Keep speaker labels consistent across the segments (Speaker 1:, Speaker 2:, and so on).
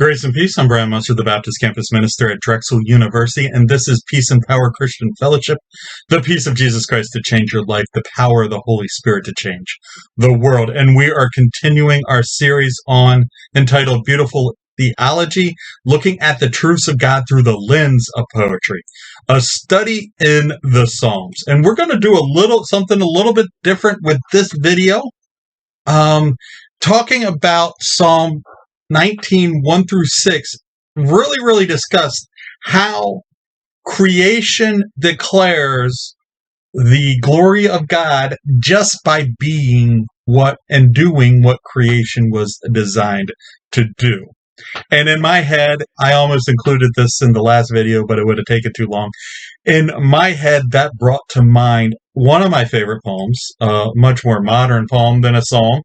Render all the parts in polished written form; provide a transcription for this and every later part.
Speaker 1: Grace and peace. I'm Brian Munster, the Baptist Campus Minister at Drexel University, and this is Peace and Power Christian Fellowship, the peace of Jesus Christ to change your life, the power of the Holy Spirit to change the world. And we are continuing our series entitled Beautiful Theology, looking at the truths of God through the lens of poetry, a study in the Psalms. And we're going to do something a little bit different with this video, talking about Psalm 19, 1 through 6, really discussed how creation declares the glory of God just by being and doing what creation was designed to do. And in my head, I almost included this in the last video, but it would have taken too long. In my head, that brought to mind one of my favorite poems, a much more modern poem than a psalm,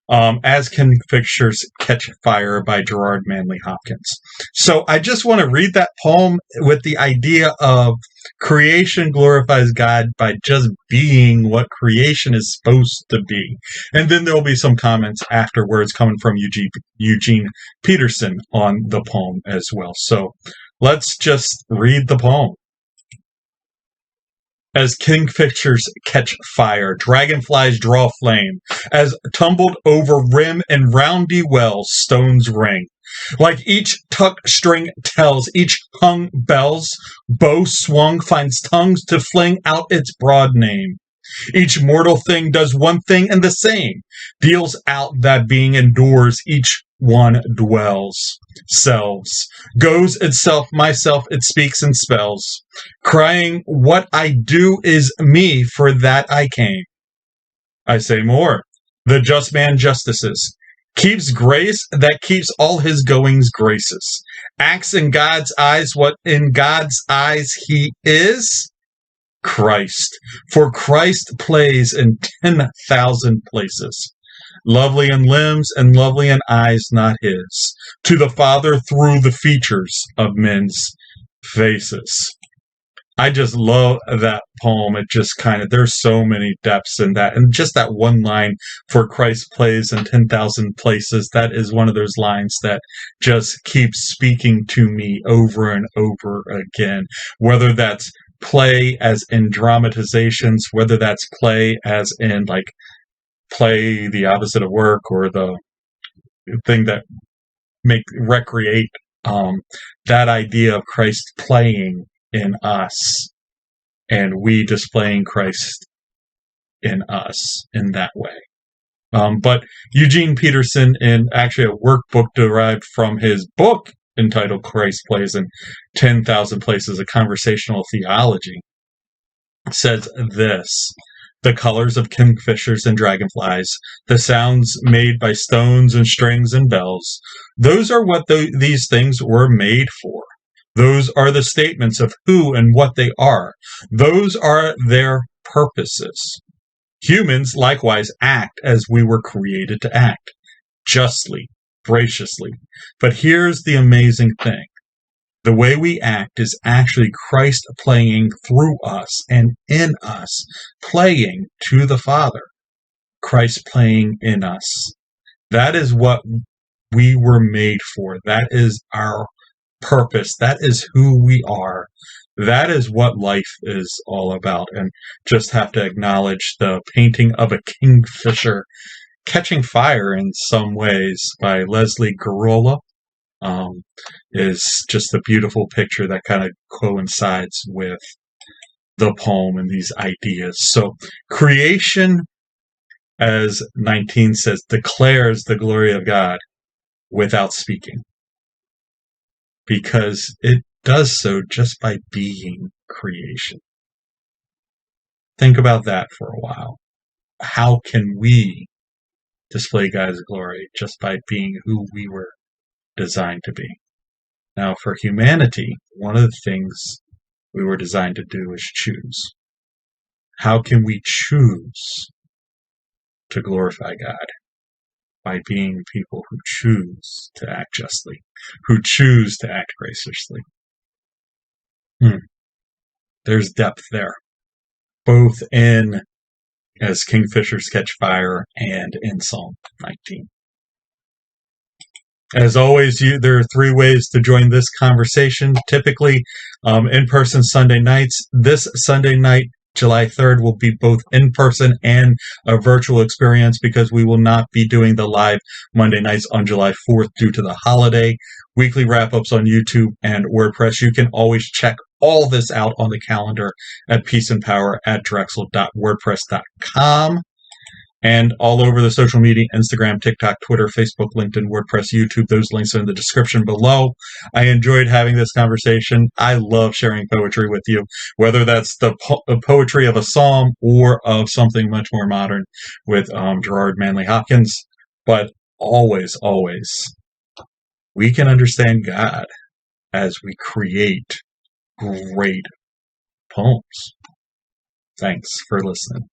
Speaker 1: As Kingfishers Catch Fire by Gerard Manley Hopkins. So I just want to read that poem with the idea of creation glorifies God by just being what creation is supposed to be. And then there'll be some comments afterwards coming from Eugene Peterson on the poem as well. So let's just read the poem. As kingfishers catch fire, dragonflies draw flame, as tumbled over rim and roundy wells stones ring. Like each tuck string tells, each hung bell's bow swung finds tongues to fling out its broad name. Each mortal thing does one thing and the same, deals out that being endures, each one dwells, selves, goes itself, myself, it speaks and spells, crying, what I do is me, for that I came. I say more, the just man justices, keeps grace that keeps all his goings graces, acts in God's eyes what in God's eyes he is, Christ, for Christ plays in 10,000 places, lovely in limbs and lovely in eyes not his, to the Father through the features of men's faces. I just love that poem. It just there's so many depths in that. And just that one line, for Christ plays in 10,000 places, that is one of those lines that just keeps speaking to me over and over again. Whether that's play as in dramatizations, whether that's play as in play the opposite of work, or the thing that recreate, that idea of Christ playing in us and we displaying Christ in us in that way. But Eugene Peterson, in actually a workbook derived from his book entitled Christ Plays in 10,000 Places, a Conversational Theology, says this: the colors of kingfishers and dragonflies, the sounds made by stones and strings and bells, those are what these things were made for. Those are the statements of who and what they are. Those are their purposes. Humans likewise act as we were created to act, justly, graciously. But here's the amazing thing. The way we act is actually Christ playing through us and in us, playing to the Father. Christ playing in us. That is what we were made for. That is our purpose. That is who we are. That is what life is all about. And just have to acknowledge the painting of a kingfisher catching fire in some ways by Leslie Garola. Is just a beautiful picture that kind of coincides with the poem and these ideas. So creation, as 19 says, declares the glory of God without speaking, because it does so just by being creation. Think about that for a while. How can we display God's glory? Just by being who we were designed to be. Now, for humanity, one of the things we were designed to do is choose. How can we choose to glorify God? By being people who choose to act justly, who choose to act graciously. There's depth there, both in As Kingfishers Catch Fire and in Psalm 19. As always, there are 3 ways to join this conversation. Typically, in-person Sunday nights. This Sunday night, July 3rd, will be both in-person and a virtual experience because we will not be doing the live Monday nights on July 4th due to the holiday. Weekly wrap-ups on YouTube and WordPress. You can always check all this out on the calendar at peaceandpower@drexel.wordpress.com. And all over the social media, Instagram, TikTok, Twitter, Facebook, LinkedIn, WordPress, YouTube. Those links are in the description below. I enjoyed having this conversation. I love sharing poetry with you, whether that's the poetry of a psalm or of something much more modern with Gerard Manley Hopkins. But always, always, we can understand God as we create great poems. Thanks for listening.